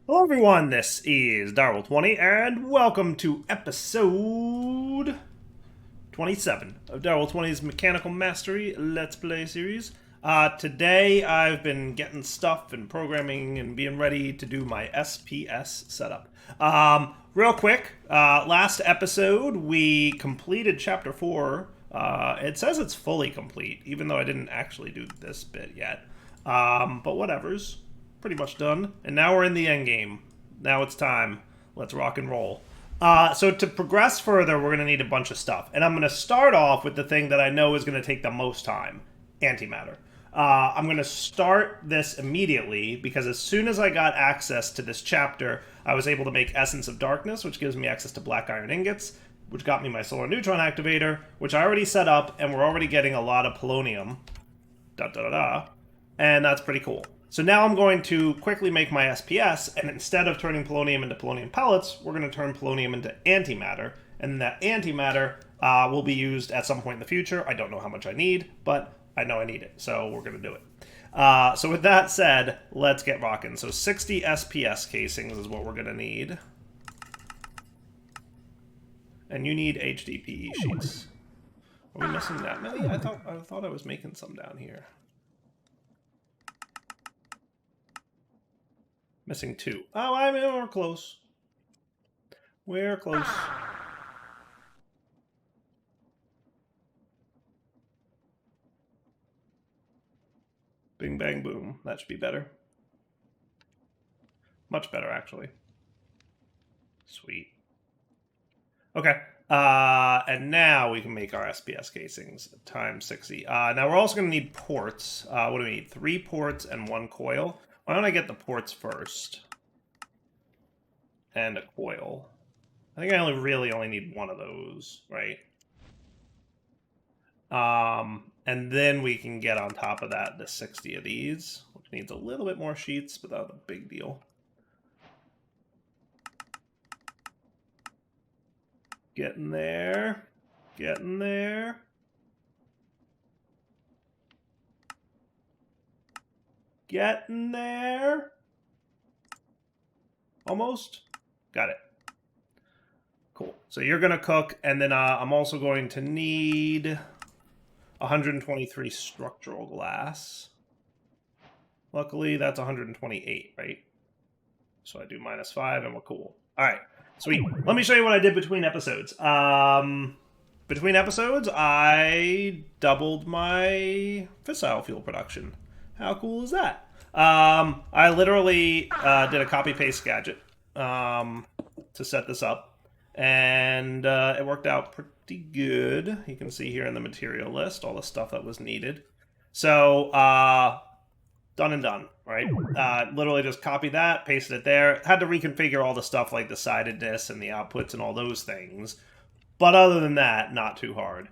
Hello everyone, this is Darwell20 and welcome to episode 27 of Darwell20's Mechanical Mastery Let's Play series. Today I've been getting stuff and programming and being ready to do my SPS setup. Real quick, last episode we completed chapter 4. It says it's fully complete, even though I didn't actually do this bit yet. But whatever's pretty much done. And now we're in the end game. Now it's time. Let's rock and roll. So to progress further, we're going to need a bunch of stuff. And I'm going to start off with the thing that I know is going to take the most time. Antimatter. I'm going to start this immediately because as soon as I got access to this chapter, I was able to make Essence of Darkness, which gives me access to black iron ingots, which got me my solar neutron activator, which I already set up, and we're already getting a lot of polonium. And that's pretty cool. So now I'm going to quickly make my SPS, and instead of turning polonium into polonium pellets, we're going to turn polonium into antimatter, and that antimatter will be used at some point in the future. I don't know how much I need, but I know I need it, so we're going to do it. So with that said, let's get rocking. So 60 SPS casings is what we're going to need. And you need HDPE sheets. Are we missing that many? I thought I was making some down here. Missing 2. Oh, I mean, we're close. We're close. Bing, bang, boom. That should be better. Much better, actually. Sweet. Okay. And now we can make our SPS casings times 60. Now we're also going to need ports. What do we need? 3 ports and 1 coil. Why don't I get the ports first? And a coil. I think I really only need 1 of those, right? And then we can get on top of that the 60 of these, which needs a little bit more sheets, but that's a big deal. Getting there. Getting there. Getting there. Almost. Got it. Cool. So you're going to cook, and then I'm also going to need 123 structural glass. Luckily, that's 128, right? So I do -5, and we're cool. All right. Sweet. Let me show you what I did between episodes. Between episodes, I doubled my fissile fuel production. How cool is that? I literally did a copy-paste gadget to set this up, and it worked out pretty good. You can see here in the material list all the stuff that was needed. So, done and done, right? Literally just copied that, pasted it there. Had to reconfigure all the stuff like the sidedness and the outputs and all those things. But other than that, not too hard.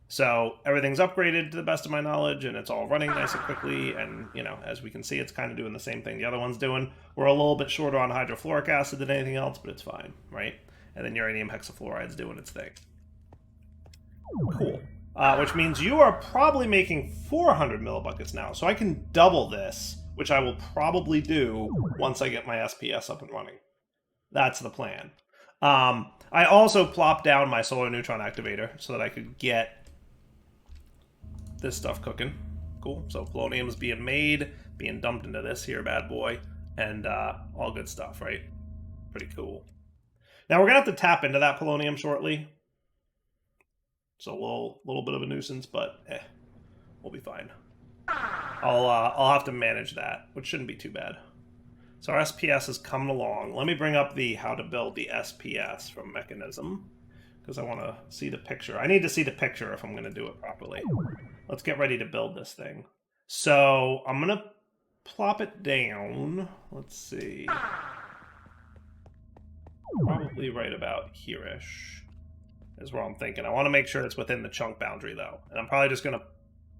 So everything's upgraded to the best of my knowledge, and it's all running nice and quickly. And, you know, as we can see, it's kind of doing the same thing the other one's doing. We're a little bit shorter on hydrofluoric acid than anything else, but it's fine, right? And then uranium hexafluoride's doing its thing. Cool. Which means you are probably making 400 millibuckets now. So I can double this, which I will probably do once I get my SPS up and running. That's the plan. I also plopped down my solar neutron activator so that I could get this stuff cooking. Cool. So polonium is being made, being dumped into this here bad boy, and all good stuff, right? Pretty cool. Now we're going to have to tap into that polonium shortly. So a little bit of a nuisance, but we'll be fine. I'll have to manage that, which shouldn't be too bad. So our SPS is coming along. Let me bring up the how to build the SPS from Mechanism, because I want to see the picture. I need to see the picture if I'm going to do it properly. Let's get ready to build this thing. So I'm going to plop it down. Let's see. Probably right about here-ish is where I'm thinking. I want to make sure it's within the chunk boundary, though. And I'm probably just going to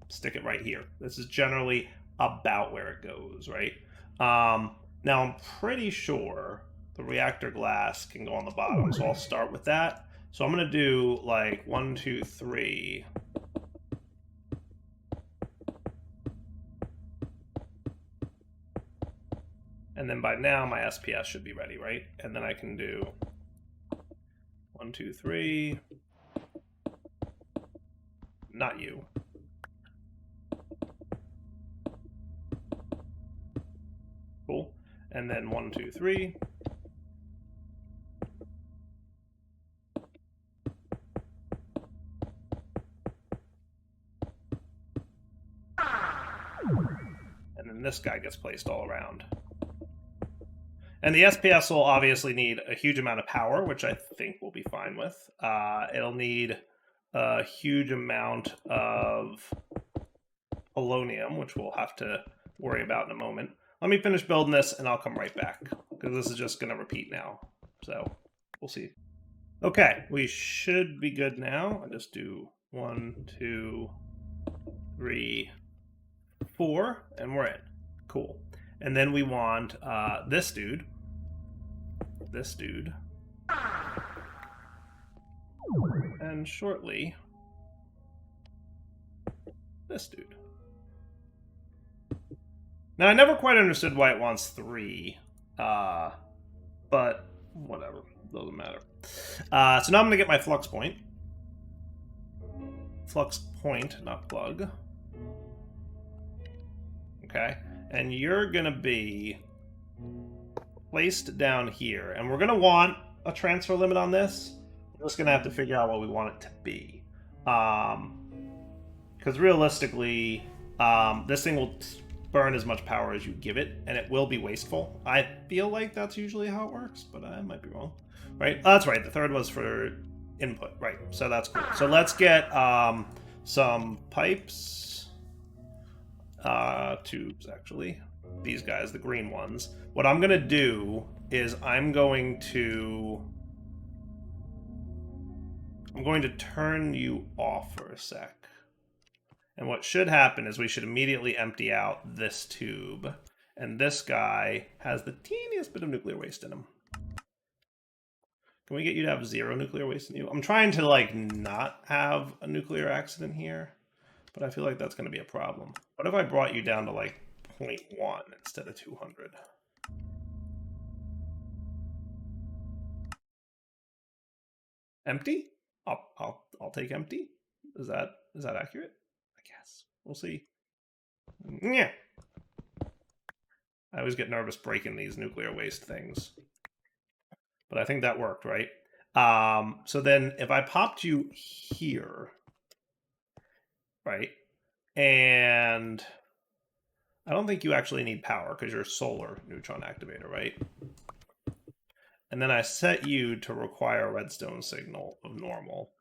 stick it right here. This is generally about where it goes, right? Now, I'm pretty sure the reactor glass can go on the bottom, so I'll start with that. So I'm going to do, like, 1, 2, 3. And then by now my SPS should be ready, right? And then I can do 1, 2, 3. Not you. Cool. And then 1, 2, 3. And then this guy gets placed all around. And the SPS will obviously need a huge amount of power, which I think we'll be fine with. It'll need a huge amount of polonium, which we'll have to worry about in a moment. Let me finish building this, and I'll come right back, because this is just going to repeat now. So we'll see. Okay, we should be good now. I'll just do 1, 2, 3, 4, and we're in. Cool. And then we want this dude. And shortly, this dude. Now, I never quite understood why it wants 3, but whatever, doesn't matter. So now I'm going to get my flux point. Flux point, not plug. Okay, and you're going to be placed down here, and we're going to want a transfer limit on this. We're just going to have to figure out what we want it to be. Because realistically, this thing will burn as much power as you give it, and it will be wasteful. I feel like that's usually how it works, but I might be wrong. Right? Oh, that's right. The third was for input. Right. So that's cool. So let's get some pipes. Tubes, actually. These guys, the green ones. What I'm going to do is I'm going to turn you off for a sec. And what should happen is we should immediately empty out this tube. And this guy has the teeniest bit of nuclear waste in him. Can we get you to have 0 nuclear waste in you? I'm trying to, like, not have a nuclear accident here, but I feel like that's going to be a problem. What if I brought you down to, like, 0.1 instead of 200? Empty? I'll take empty. Is that accurate? I guess. We'll see. Yeah. I always get nervous breaking these nuclear waste things. But I think that worked, right? So then if I popped you here, right? And I don't think you actually need power because you're a solar neutron activator, right? And then I set you to require a redstone signal of normal.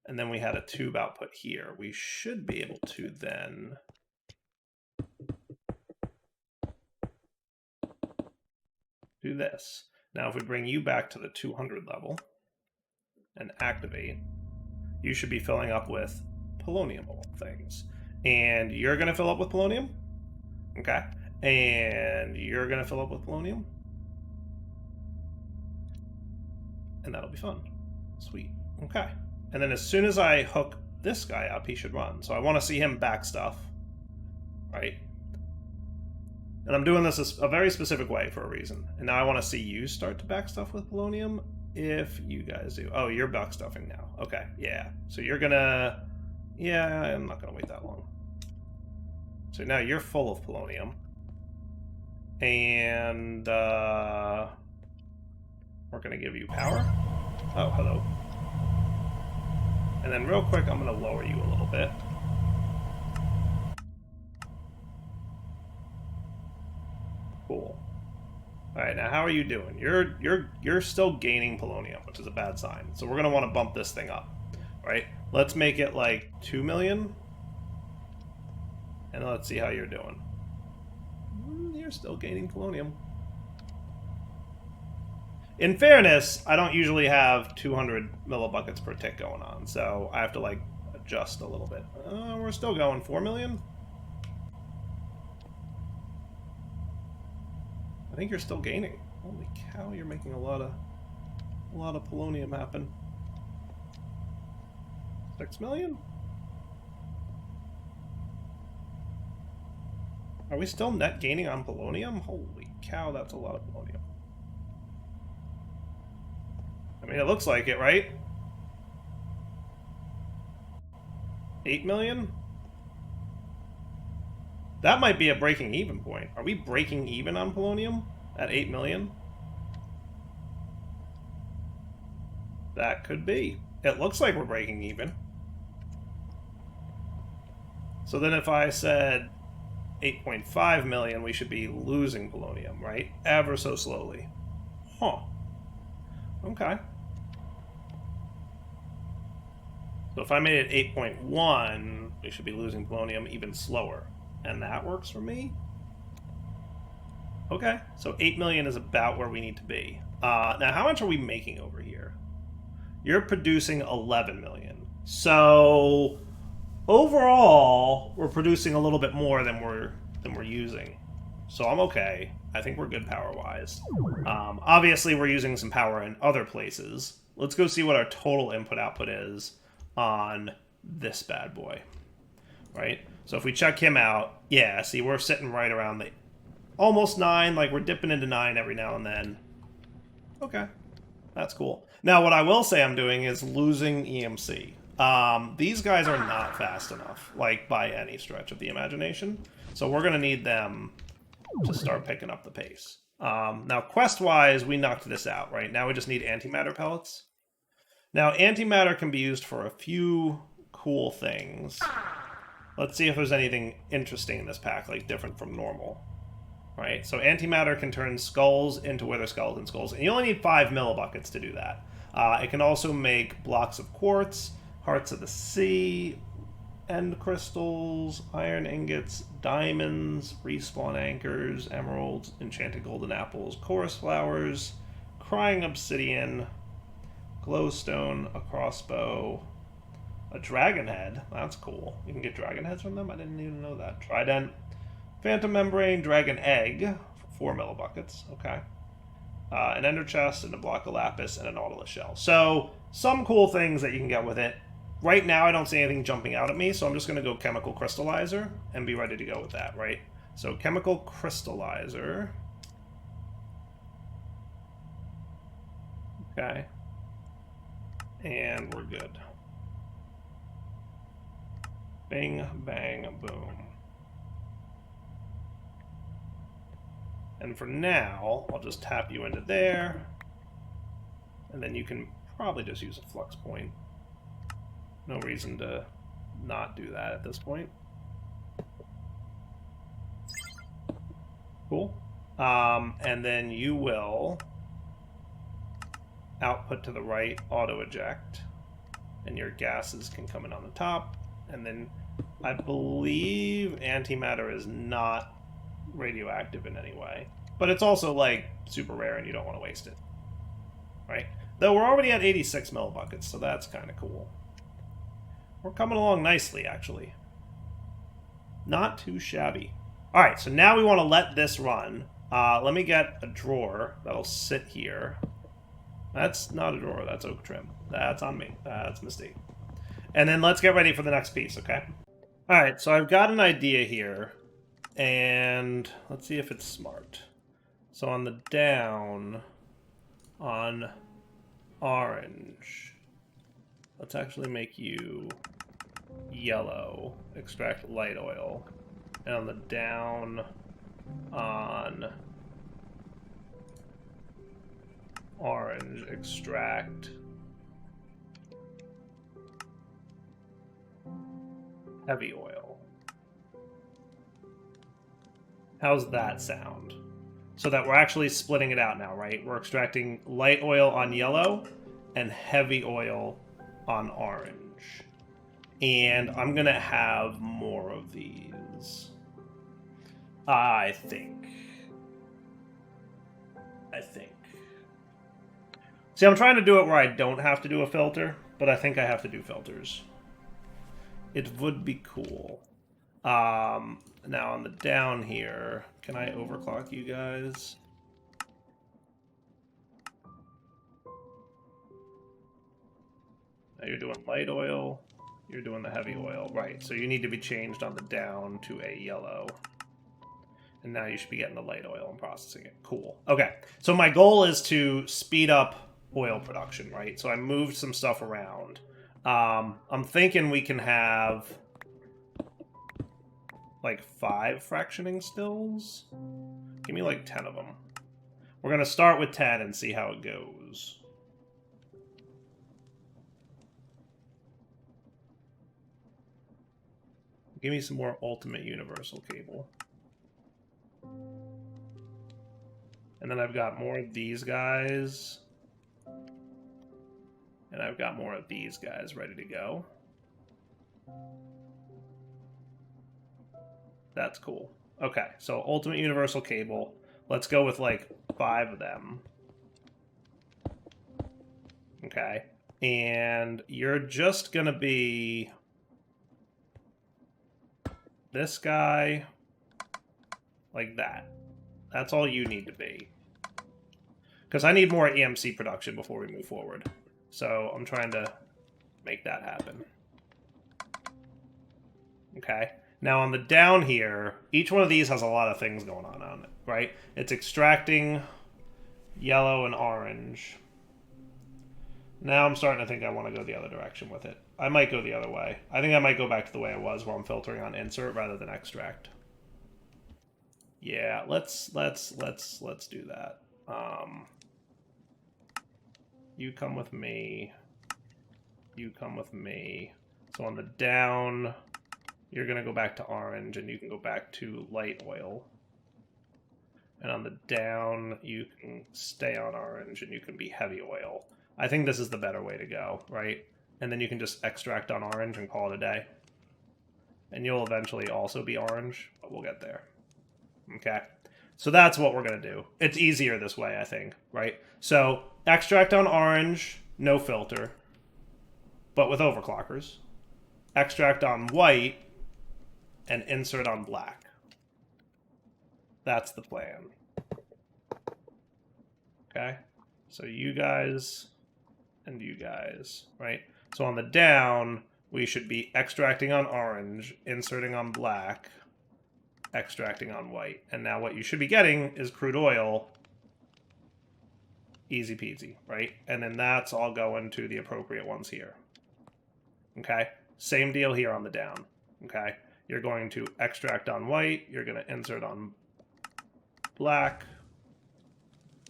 And then we had a tube output here. We should be able to then do this. Now, if we bring you back to the 200 level and activate, you should be filling up with polonium of all things. And you're going to fill up with polonium? Okay. And you're going to fill up with polonium? And that'll be fun. Sweet. Okay. And then as soon as I hook this guy up, he should run. So I want to see him back stuff. Right? And I'm doing this a very specific way for a reason. And now I want to see you start to back stuff with polonium. If you guys do. Oh, you're back stuffing now. Okay, yeah. So you're gonna... Yeah, I'm not gonna wait that long. So now you're full of polonium. And we're gonna give you power. Oh, hello. And then real quick, I'm gonna lower you a little bit. Cool. All right, now how are you doing? You're still gaining polonium, which is a bad sign. So we're gonna want to bump this thing up, right? Let's make it like 2 million, and let's see how you're doing. You're still gaining polonium. In fairness, I don't usually have 200 millibuckets per tick going on, so I have to like adjust a little bit. We're still going 4 million. I think you're still gaining. Holy cow, you're making a lot of polonium happen. 6 million? Are we still net gaining on polonium? Holy cow, that's a lot of polonium. I mean, it looks like it, right? 8 million? That might be a breaking even point. Are we breaking even on polonium at 8 million? That could be. It looks like we're breaking even. So then if I said 8.5 million, we should be losing polonium, right? Ever so slowly. Huh. Okay. So if I made it 8.1, we should be losing polonium even slower. And that works for me? Okay, so 8 million is about where we need to be. Now, how much are we making over here? You're producing 11 million. So overall, we're producing a little bit more than we're using. So I'm okay. I think we're good power-wise. Obviously, we're using some power in other places. Let's go see what our total input-output is on this bad boy. Right? So if we check him out, yeah, see, we're sitting right around the almost 9. Like, we're dipping into 9 every now and then. Okay. That's cool. Now, what I will say I'm doing is losing EMC. These guys are not fast enough, like, by any stretch of the imagination. So we're going to need them to start picking up the pace. Now, quest-wise, we knocked this out, right? Now we just need antimatter pellets. Now, antimatter can be used for a few cool things. Let's see if there's anything interesting in this pack, like different from normal. Right, so antimatter can turn skulls into wither skeleton skulls, and you only need 5 millibuckets to do that. It can also make blocks of quartz, hearts of the sea, end crystals, iron ingots, diamonds, respawn anchors, emeralds, enchanted golden apples, chorus flowers, crying obsidian, glowstone, a crossbow, a dragon head. That's cool. You can get dragon heads from them? I didn't even know that. Trident. Phantom Membrane, Dragon Egg, for 4 millibuckets, okay. An Ender Chest, and a block of Lapis, and a Nautilus Shell. So, some cool things that you can get with it. Right now, I don't see anything jumping out at me, so I'm just going to go Chemical Crystallizer and be ready to go with that, right? So, Chemical Crystallizer. Okay. And we're good. Bing, bang, boom. And for now, I'll just tap you into there. And then you can probably just use a flux point. No reason to not do that at this point. Cool. And then you will output to the right, auto eject. And your gases can come in on the top. And then I believe antimatter is not radioactive in any way, but it's also like super rare and you don't want to waste it, right? Though we're already at 86 millibuckets, so that's kind of cool. We're coming along nicely, actually. Not too shabby. All right, so now we want to let this run. Let me get a drawer that'll sit here. That's not a drawer, that's oak trim. That's on me. That's a mistake. And then let's get ready for the next piece, okay? All right, so I've got an idea here. And let's see if it's smart. So on the down, on orange, let's actually make you yellow, extract light oil. And on the down, on orange, extract heavy oil. How's that sound? So that we're actually splitting it out now, right? We're extracting light oil on yellow and heavy oil on orange. And I'm going to have more of these. I think. See, I'm trying to do it where I don't have to do a filter, but I think I have to do filters. It would be cool. Now on the down here, can I overclock you guys? Now you're doing light oil, you're doing the heavy oil, right? So you need to be changed on the down to a yellow. And now you should be getting the light oil and processing it. Cool. Okay. So my goal is to speed up oil production, right? So I moved some stuff around. I'm thinking we can have like 5 fractioning stills. Give me like 10 of them. We're going to start with 10 and see how it goes. Give me some more ultimate universal cable. And then I've got more of these guys. And I've got more of these guys ready to go. That's cool. Okay, so ultimate universal cable. Let's go with like 5 of them. Okay. And you're just going to be this guy like that. That's all you need to be. Because I need more EMC production before we move forward. So I'm trying to make that happen. Okay. Now on the down here, each one of these has a lot of things going on it, right? It's extracting yellow and orange. Now I'm starting to think I want to go the other direction with it. I might go the other way. I think I might go back to the way I was where I'm filtering on insert rather than extract. Yeah, let's do that. You come with me. You come with me. So on the down, you're going to go back to orange, and you can go back to light oil. And on the down, you can stay on orange, and you can be heavy oil. I think this is the better way to go, right? And then you can just extract on orange and call it a day. And you'll eventually also be orange, but we'll get there. Okay? So that's what we're going to do. It's easier this way, I think, right? So extract on orange, no filter, but with overclockers. Extract on white, and insert on black. That's the plan. Okay? So you guys and you guys, right? So on the down, we should be extracting on orange, inserting on black, extracting on white. And now what you should be getting is crude oil. Easy peasy, right? And then that's all going to the appropriate ones here. Okay? Same deal here on the down. Okay? You're going to extract on white, you're going to insert on black,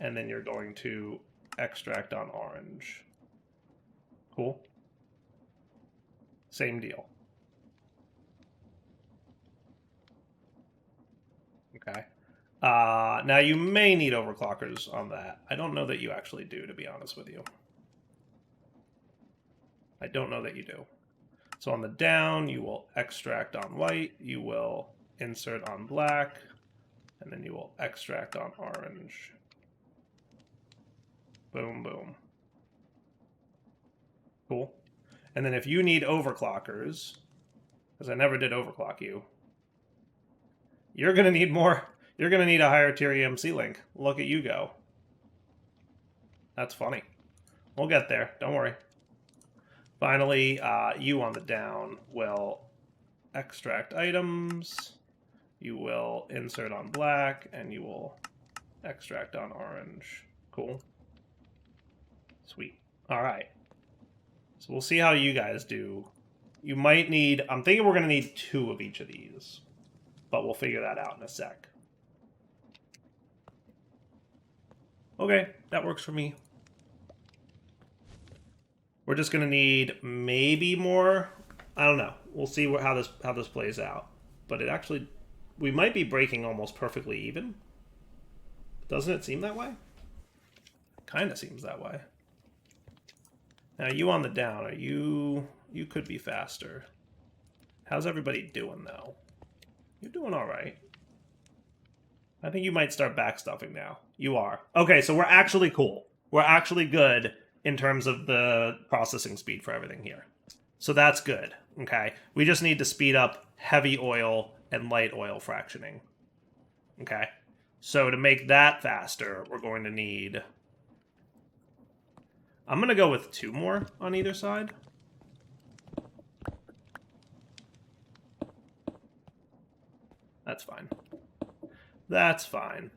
and then you're going to extract on orange. Cool? Same deal. Okay. Now you may need overclockers on that. I don't know that you actually do, to be honest with you. I don't know that you do. So on the down, you will extract on white, you will insert on black, and then you will extract on orange. Boom, boom. Cool. And then if you need overclockers, because I never did overclock you, you're going to need more. You're going to need a higher tier EMC link. Look at you go. That's funny. We'll get there. Don't worry. Finally, you on the down will extract items. You will insert on black, and you will extract on orange. Cool. Sweet. All right. So we'll see how you guys do. You might need... I'm thinking we're going to need 2 of each of these. But we'll figure that out in a sec. Okay, that works for me. We're just going to need maybe more. I don't know. We'll see how this plays out. But it actually... We might be breaking almost perfectly even. Doesn't it seem that way? Kind of seems that way. Now, you on the down, are you... You could be faster. How's everybody doing, though? You're doing all right. I think you might start backstuffing now. You are. Okay, so we're actually cool. We're actually good in terms of the processing speed for everything here. So that's good, okay? We just need to speed up heavy oil and light oil fractioning. Okay? So to make that faster, we're going to need... I'm going to go with 2 more on either side. That's fine. That's fine.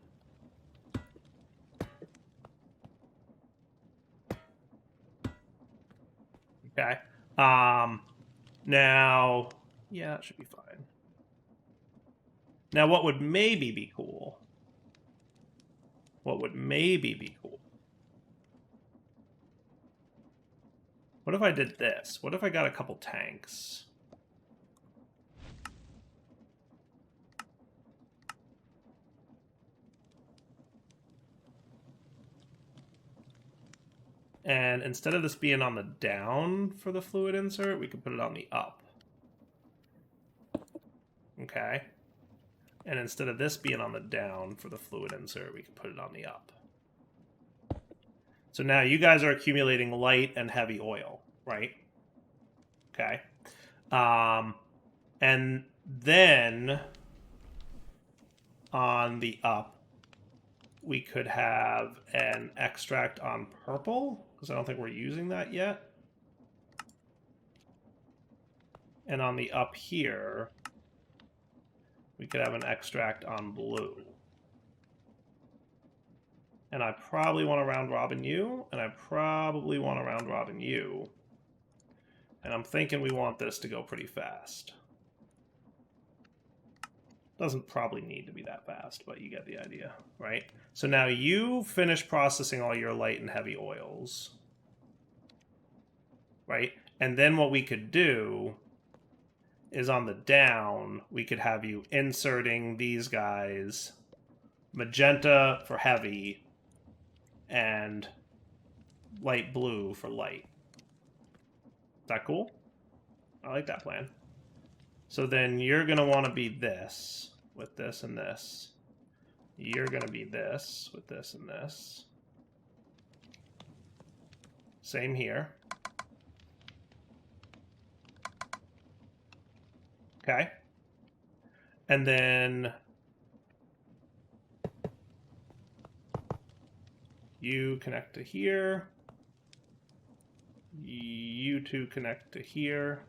Okay. Now, yeah, it should be fine. Now, what would maybe be cool? What would maybe be cool? What if I did this? What if I got a couple tanks? And instead of this being on the down for the fluid insert, we could put it on the up. Okay. And instead of this being on the down for the fluid insert, we could put it on the up. So now you guys are accumulating light and heavy oil, right? Okay. And then on the up, we could have an extract on purple, because I don't think we're using that yet. And on the up here, we could have an extract on blue. And I probably want to round robin you, and I probably want to round robin you. And I'm thinking we want this to go pretty fast. Doesn't probably need to be that fast, but you get the idea, right? So now you finish processing all your light and heavy oils, right? And then what we could do is on the down, we could have you inserting these guys, magenta for heavy, and light blue for light. Is that cool? I like that plan. So then you're going to want to be this with this and this. You're going to be this with this and this. Same here. Okay. And then you connect to here. You two connect to here.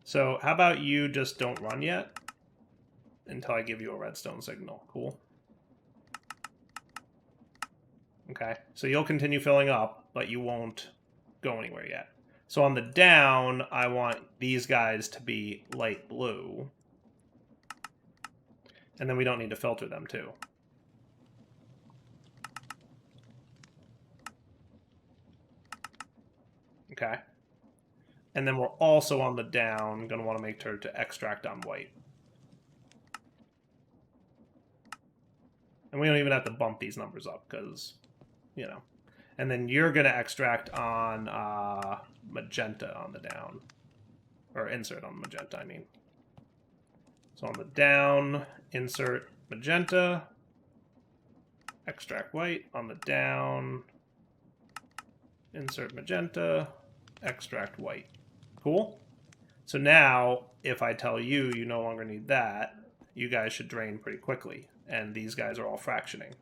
So how about you just don't run yet until I give you a redstone signal? Cool. Okay, so you'll continue filling up, but you won't go anywhere yet. So on the down, I want these guys to be light blue. And then we don't need to filter them too. Okay. And then we're also on the down going to want to make sure to extract on white. And we don't even have to bump these numbers up because, you know. And then you're going to extract on magenta on the down. Or insert on magenta, I mean. So on the down, insert magenta. Extract white. On the down, insert magenta. Extract white. Cool? So now, if I tell you you no longer need that, you guys should drain pretty quickly. And these guys are all fractioning.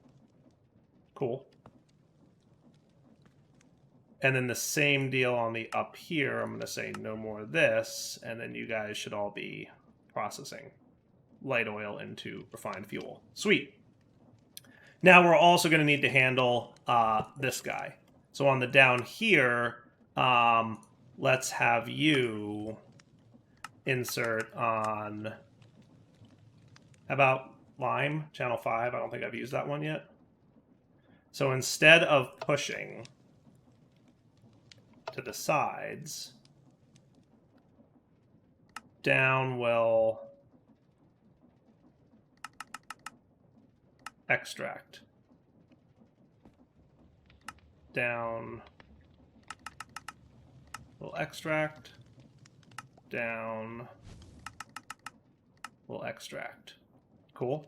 Cool. And then the same deal on the up here, I'm going to say no more of this, and then you guys should all be processing light oil into refined fuel. Sweet. Now we're also going to need to handle this guy. So on the down here, let's have you insert on, how about lime, channel 5? I don't think I've used that one yet. So instead of pushing to the sides, down will extract. Down will extract. Down will extract. Cool.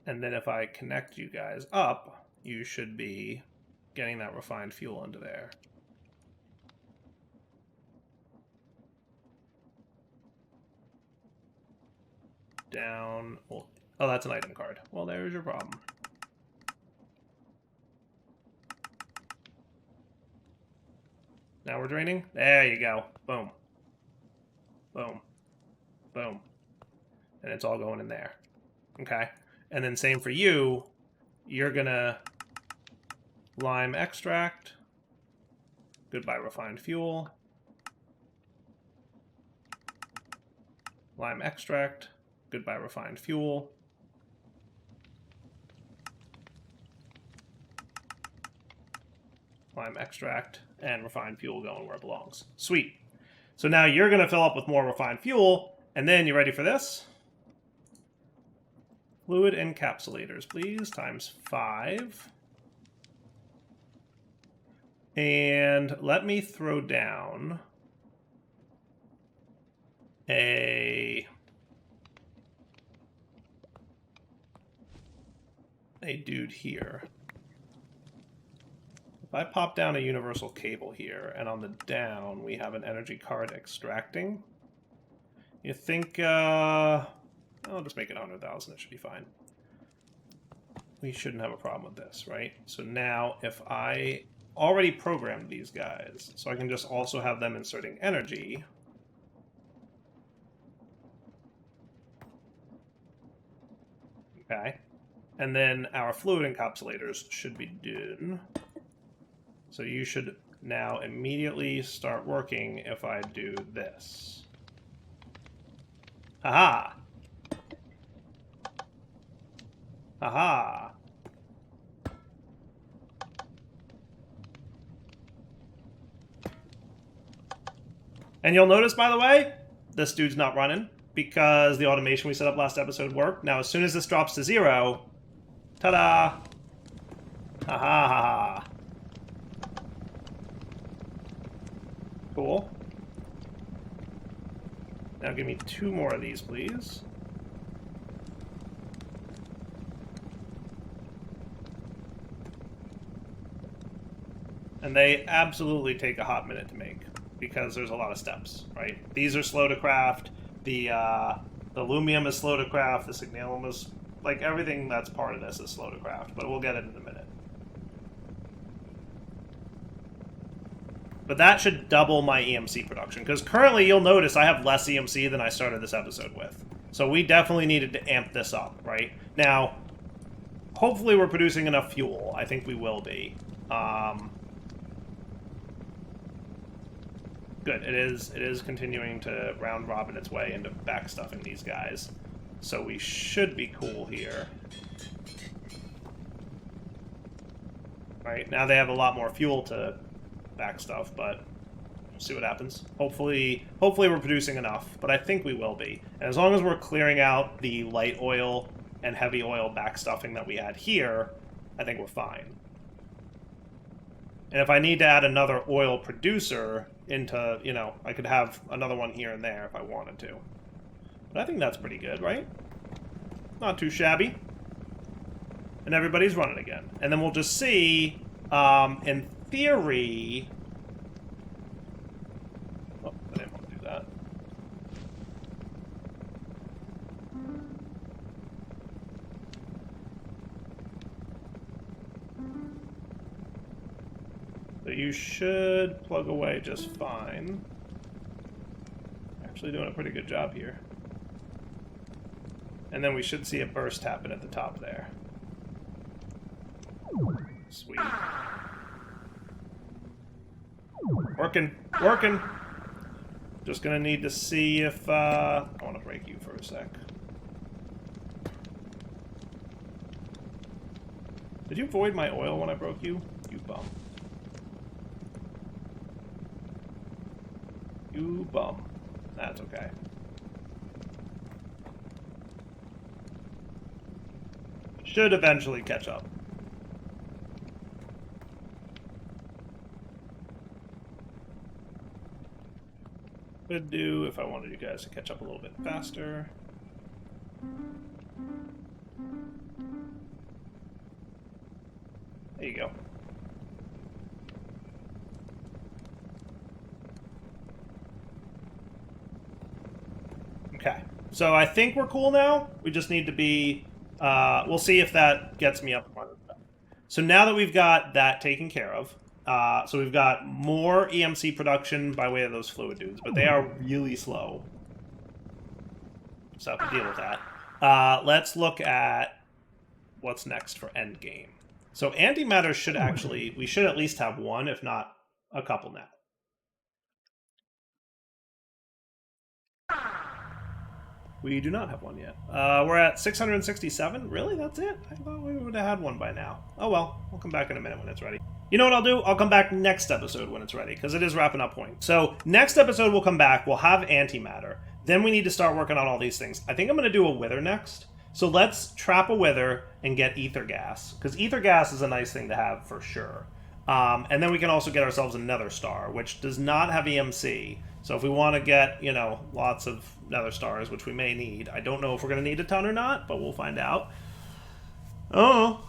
And then if I connect you guys up, you should be getting that refined fuel into there. Down. Well, oh, that's an item card. Well, there's your problem. Now we're draining. There you go. Boom. Boom. Boom. And it's all going in there. Okay. And then same for you. You're going to lime extract. Goodbye refined fuel. Lime extract. Goodbye refined fuel. Lime extract and refined fuel going where it belongs. Sweet. So now you're going to fill up with more refined fuel, and then you ready for this? Fluid encapsulators, please, times 5. And let me throw down a dude here. If I pop down a universal cable here, and on the down we have an energy card extracting, you think, I'll just make it 100,000, it should be fine. We shouldn't have a problem with this, right? So now if I already programmed these guys, so I can just also have them inserting energy. Okay. And then our fluid encapsulators should be done. So you should now immediately start working if I do this. Aha! Aha! And you'll notice, by the way, this dude's not running because the automation we set up last episode worked. Now, as soon as this drops to 0, ta-da! Ha ha ha. Cool. Now give me 2 more of these, please. And they absolutely take a hot minute to make because there's a lot of steps, right? These are slow to craft. The aluminum is slow to craft. The signalum is, like, everything that's part of this is slow to craft, but we'll get it in a minute. But that should double my EMC production, because currently you'll notice I have less EMC than I started this episode with. So we definitely needed to amp this up, right? Now, hopefully we're producing enough fuel. I think we will be. Good. It is continuing to round robin its way into backstuffing these guys. So we should be cool here. Right, now they have a lot more fuel to backstuff, but we'll see what happens. Hopefully we're producing enough, but I think we will be. And as long as we're clearing out the light oil and heavy oil backstuffing that we had here, I think we're fine. And if I need to add another oil producer into, you know, I could have another one here and there if I wanted to. But I think that's pretty good, right? Not too shabby. And everybody's running again. And then we'll just see, in theory... Oh, I didn't want to do that. So you should plug away just fine. Actually doing a pretty good job here. And then we should see a burst happen at the top there. Sweet. Working. Working! Just gonna need to see if, I want to break you for a sec. Did you void my oil when I broke you? You bum. You bum. That's okay. Should eventually catch up. Could do if I wanted you guys to catch up a little bit faster. There you go. Okay. So I think we're cool now. We just need to be... we'll see if that gets me up. So now that we've got that taken care of, so we've got more EMC production by way of those fluid dudes, but they are really slow. So I have to deal with that. Let's look at what's next for endgame. So antimatter should actually, we should at least have one, if not a couple now. We do not have one yet. We're at 667. Really? That's it? I thought we would have had one by now. Oh well, we'll come back in a minute when it's ready. You know what I'll do? I'll come back next episode when it's ready, because it is wrapping up point. So next episode we'll come back, we'll have antimatter. Then we need to start working on all these things. I think I'm going to do a wither next. So let's trap a wither and get ether gas, because ether gas is a nice thing to have for sure. And then we can also get ourselves another star, which does not have EMC. So if we want to get, you know, lots of nether stars, which we may need, I don't know if we're going to need a ton or not, but we'll find out. Oh,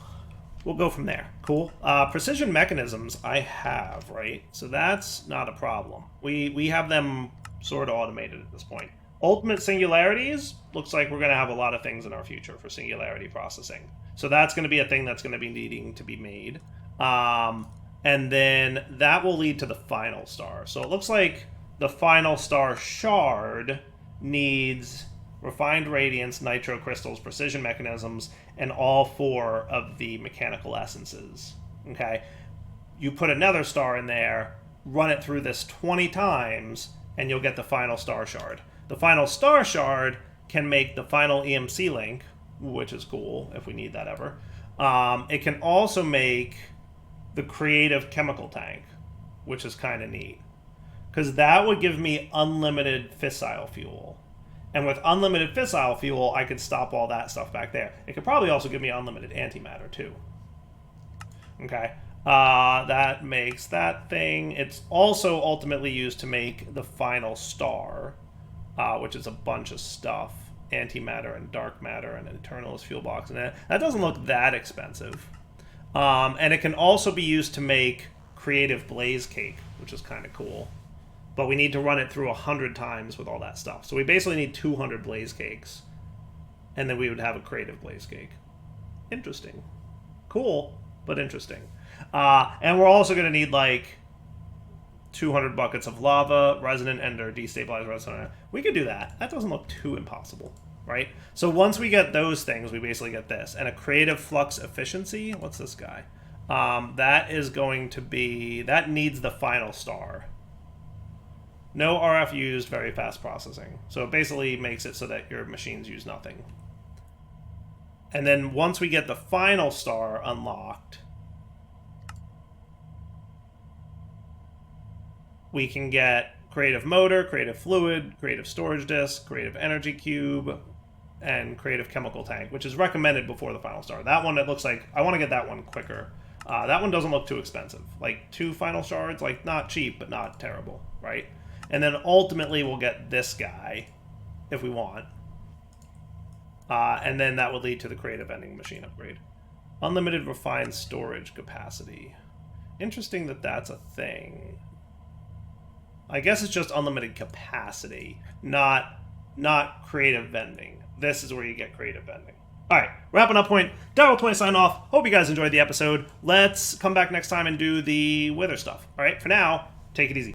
we'll go from there. Cool. Precision mechanisms I have, right? So that's not a problem. We have them sort of automated at this point. Ultimate singularities, looks like we're going to have a lot of things in our future for singularity processing. So that's going to be a thing that's going to be needing to be made. And then that will lead to the final star. So it looks like the final star shard needs refined radiance, nitro crystals, precision mechanisms, and all 4 of the mechanical essences. Okay? You put another star in there, run it through this 20 times, and you'll get the final star shard. The final star shard can make the final EMC link, which is cool if we need that ever. It can also make the creative chemical tank, which is kind of neat, because that would give me unlimited fissile fuel. And with unlimited fissile fuel, I could stop all that stuff back there. It could probably also give me unlimited antimatter too. Okay, that makes that thing. It's also ultimately used to make the final star, which is a bunch of stuff. Antimatter and dark matter and Eternalist fuel box, and that doesn't look that expensive. And it can also be used to make creative blaze cake, which is kind of cool. But we need to run it through 100 times with all that stuff. So we basically need 200 blaze cakes. And then we would have a creative blaze cake. Interesting. Cool, but interesting. And we're also going to need like 200 buckets of lava, resonant ender, destabilized resonant. We could do that. That doesn't look too impossible, right? So once we get those things, we basically get this. And a creative flux efficiency. What's this guy? That is going to be... That needs the final star. No RF used, very fast processing. So it basically makes it so that your machines use nothing. And then once we get the final star unlocked, we can get creative motor, creative fluid, creative storage disk, creative energy cube, and creative chemical tank, which is recommended before the final star. That one, it looks like, I want to get that one quicker. That one doesn't look too expensive. Like 2 final shards, like not cheap, but not terrible, right? And then ultimately we'll get this guy, if we want. And then that would lead to the creative vending machine upgrade. Unlimited refined storage capacity. Interesting that that's a thing. I guess it's just unlimited capacity, not creative vending. This is where you get creative vending. All right, wrapping up point. Daryl20 sign off. Hope you guys enjoyed the episode. Let's come back next time and do the wither stuff. All right, for now, take it easy.